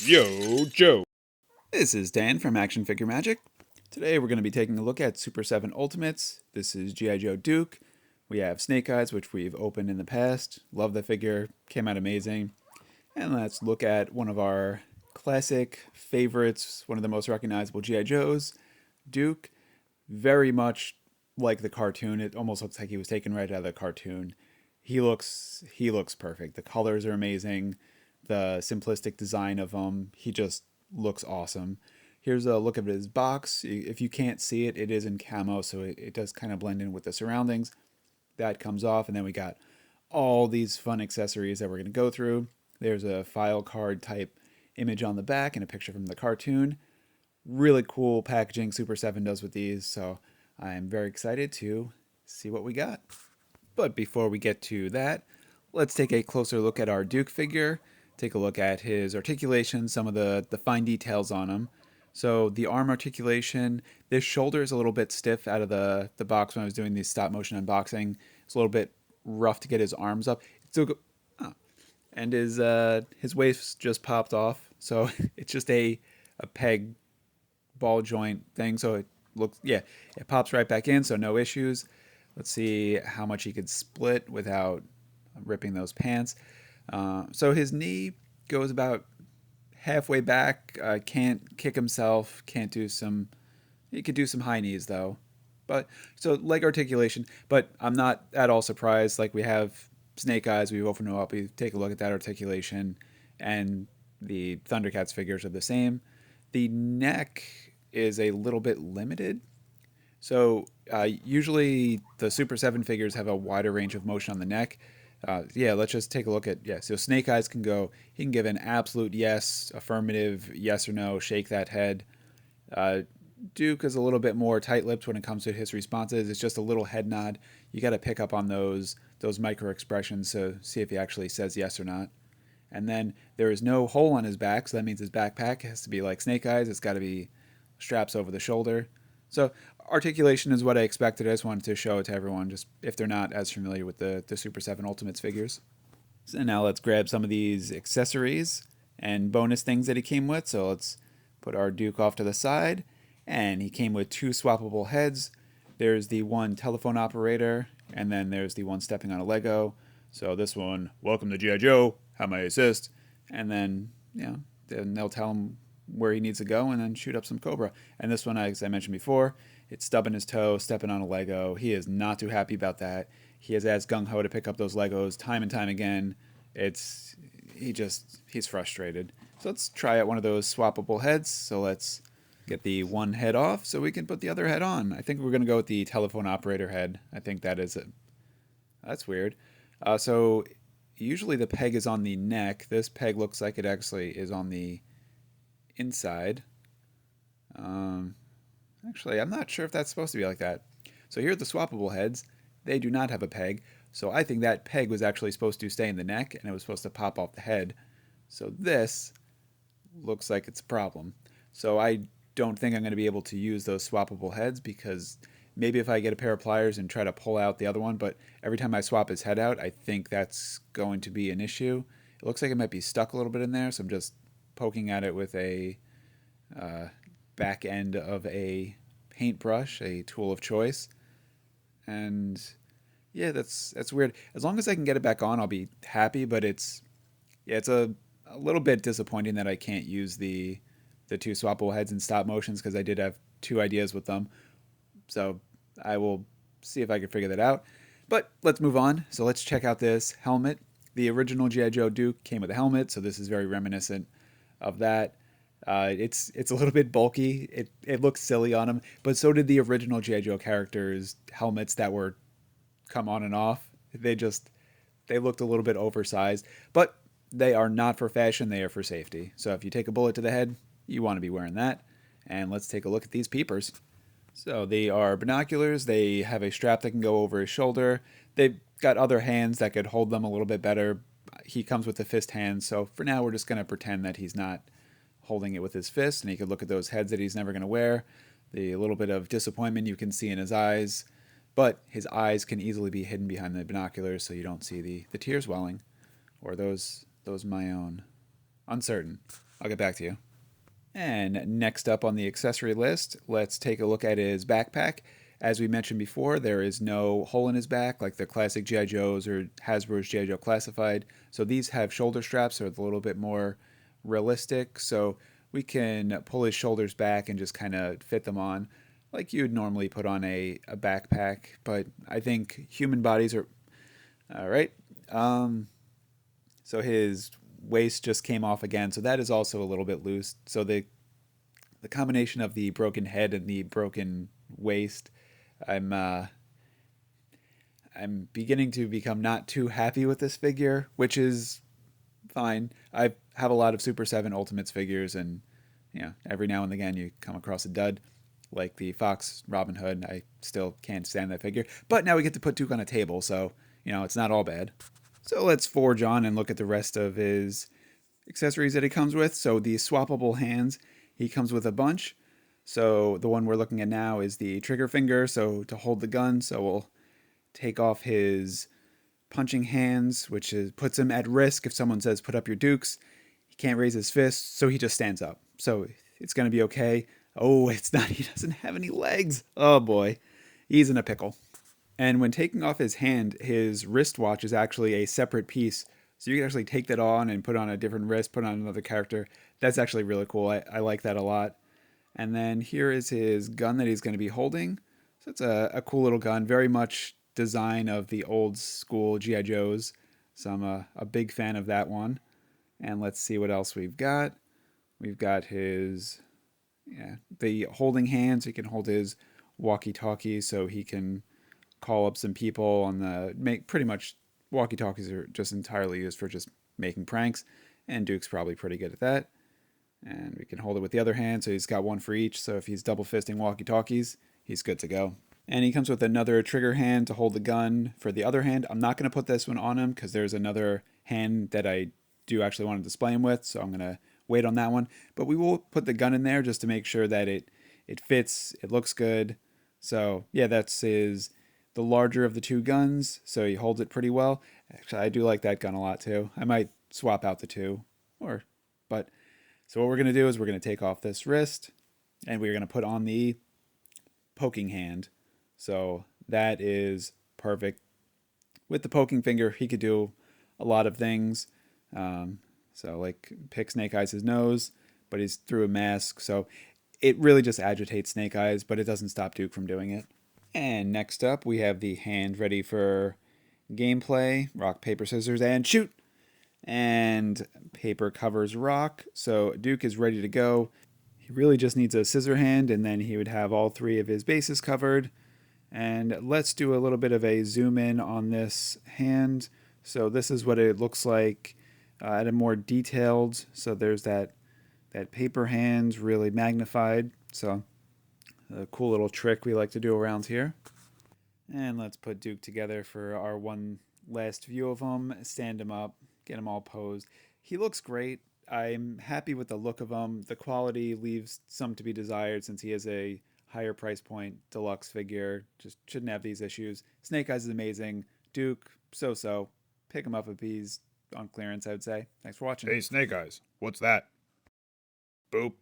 Yo, Joe. This is Dan from Action Figure Magic. Today we're going to be taking a look at Super 7 Ultimates. This is G.I. Joe Duke. We have Snake Eyes, which we've opened in the past. Love the figure, came out amazing. And let's look at one of our classic favorites, one of the most recognizable G.I. Joes, Duke. Very much like the cartoon. It almost looks like he was taken right out of the cartoon. He looks perfect. The colors are amazing. The simplistic design of him, he just looks awesome. Here's a look at his box. If you can't see it, it is in camo, so it does kind of blend in with the surroundings. That comes off, and then we got all these fun accessories that we're going to go through. There's a file card type image on the back and a picture from the cartoon. Really cool packaging Super 7 does with these, so I'm very excited to see what we got. But before we get to that, let's take a closer look at our Duke figure. Take a look at his articulation, some of the fine details on him. So the arm articulation, this shoulder is a little bit stiff out of the box when I was doing the stop motion unboxing. It's a little bit rough to get his arms up. Oh. And his waist just popped off. So it's just a peg ball joint thing. So it looks, yeah, it pops right back in, so no issues. Let's see how much he could split without ripping those pants. So his knee goes about halfway back. Can't kick himself. Can't do some. He could do some high knees though. But so leg articulation. But I'm not at all surprised. Like we have Snake Eyes. We've opened him up. We take a look at that articulation, and the Thundercats figures are the same. The neck is a little bit limited. So usually the Super 7 figures have a wider range of motion on the neck. Yeah, let's just take a look at, yeah, so Snake Eyes can go, he can give an absolute yes, affirmative, yes or no, shake that head. Uh, Duke is a little bit more tight-lipped when it comes to his responses. It's just a little head nod. You got to pick up on those micro expressions to see if he actually says yes or not. And then there is no hole on his back, so that means his backpack has to be like Snake Eyes. It's got to be straps over the shoulder. So articulation is what I expected. I just wanted to show it to everyone, just if they're not as familiar with the Super 7 Ultimates figures. So now let's grab some of these accessories and bonus things that he came with. So let's put our Duke off to the side. And he came with two swappable heads. There's the one telephone operator, and then there's the one stepping on a Lego. So this one, welcome to G.I. Joe, how may I assist? And then, then they'll tell him where he needs to go and then shoot up some Cobra. And this one, as I mentioned before, it's stubbing his toe, stepping on a Lego. He is not too happy about that. He is as gung ho to pick up those Legos time and time again. He's frustrated. So let's try out one of those swappable heads. So let's get the one head off so we can put the other head on. I think we're going to go with the telephone operator head. I think that is it. That's weird. So usually the peg is on the neck. This peg looks like it actually is on the inside. Actually, I'm not sure if that's supposed to be like that. So here are the swappable heads. They do not have a peg. So I think that peg was actually supposed to stay in the neck and it was supposed to pop off the head. So this looks like it's a problem. So I don't think I'm going to be able to use those swappable heads because maybe if I get a pair of pliers and try to pull out the other one, but every time I swap his head out, I think that's going to be an issue. It looks like it might be stuck a little bit in there, so I'm just poking at it with a uh, back end of a paintbrush, a tool of choice. And yeah, that's weird. As long as I can get it back on, I'll be happy, but it's a little bit disappointing that I can't use the two swappable heads in stop motions because I did have two ideas with them. So I will see if I can figure that out. But let's move on. So let's check out this helmet. The original G.I. Joe Duke came with a helmet, so this is very reminiscent of that. It's a little bit bulky. It looks silly on him, but so did the original G.I. Joe characters' helmets that were come on and off. They looked a little bit oversized, but they are not for fashion. They are for safety. So if you take a bullet to the head, you want to be wearing that. And let's take a look at these peepers. So they are binoculars. They have a strap that can go over his shoulder. They've got other hands that could hold them a little bit better. He comes with a fist hand, so for now we're just going to pretend that he's not holding it with his fist, and he could look at those heads that he's never going to wear. The little bit of disappointment you can see in his eyes, but his eyes can easily be hidden behind the binoculars so you don't see the tears welling, or those my own. Uncertain. I'll get back to you. And next up on the accessory list, let's take a look at his backpack. As we mentioned before, there is no hole in his back like the classic G.I. Joes or Hasbro's G.I. Joe Classified. So these have shoulder straps, so it's a little bit more realistic. So we can pull his shoulders back and just kind of fit them on like you'd normally put on a backpack. But I think human bodies are all right. Um, so his waist just came off again, so that is also a little bit loose. So the combination of the broken head and the broken waist, I'm I'm beginning to become not too happy with this figure, which is fine. I have a lot of Super 7 Ultimates figures, and every now and again you come across a dud, like the Fox Robin Hood. I still can't stand that figure, but now we get to put Duke on a table, so it's not all bad. So let's forge on and look at the rest of his accessories that he comes with. So the swappable hands, he comes with a bunch. So the one we're looking at now is the trigger finger, so to hold the gun. So we'll take off his punching hands, which puts him at risk if someone says put up your dukes. He can't raise his fist, so he just stands up. So it's going to be okay. Oh, it's not. He doesn't have any legs. Oh boy, he's in a pickle. And when taking off his hand, his wristwatch is actually a separate piece. So you can actually take that on and put on a different wrist, put on another character. That's actually really cool. I like that a lot. And then here is his gun that he's going to be holding. So it's a cool little gun, very much design of the old school G.I. Joes. So I'm a big fan of that one. And let's see what else we've got. We've got his, the holding hands. He can hold his walkie-talkie so he can call up some people on the make. Pretty much walkie talkies are just entirely used for just making pranks, and Duke's probably pretty good at that. And we can hold it with the other hand, so he's got one for each. So if he's double fisting walkie talkies, he's good to go. And he comes with another trigger hand to hold the gun for the other hand. I'm not going to put this one on him because there's another hand that I do actually want to display him with, so I'm going to wait on that one. But we will put the gun in there just to make sure that it fits, it looks good. So yeah, that's the larger of the two guns, so he holds it pretty well. Actually, I do like that gun a lot too. I might swap out the two, or but so what we're gonna do is we're gonna take off this wrist, and we're gonna put on the poking hand. So that is perfect. With the poking finger, he could do a lot of things. So like pick Snake Eyes' nose, but he's through a mask, so it really just agitates Snake Eyes, but it doesn't stop Duke from doing it. And next up, we have the hand ready for gameplay. Rock, paper, scissors, and shoot! And paper covers rock, so Duke is ready to go. He really just needs a scissor hand, and then he would have all three of his bases covered. And let's do a little bit of a zoom in on this hand. So this is what it looks like at a more detailed. So there's that paper hand really magnified. So a cool little trick we like to do around here. And let's put Duke together for our one last view of him. Stand him up, get him all posed. He looks great. I'm happy with the look of him. The quality leaves some to be desired since he is a higher price point deluxe figure. Just shouldn't have these issues. Snake Eyes is amazing. Duke, so. Pick him up if he's on clearance, I would say. Thanks for watching. Hey, Snake Eyes, what's that? Boop.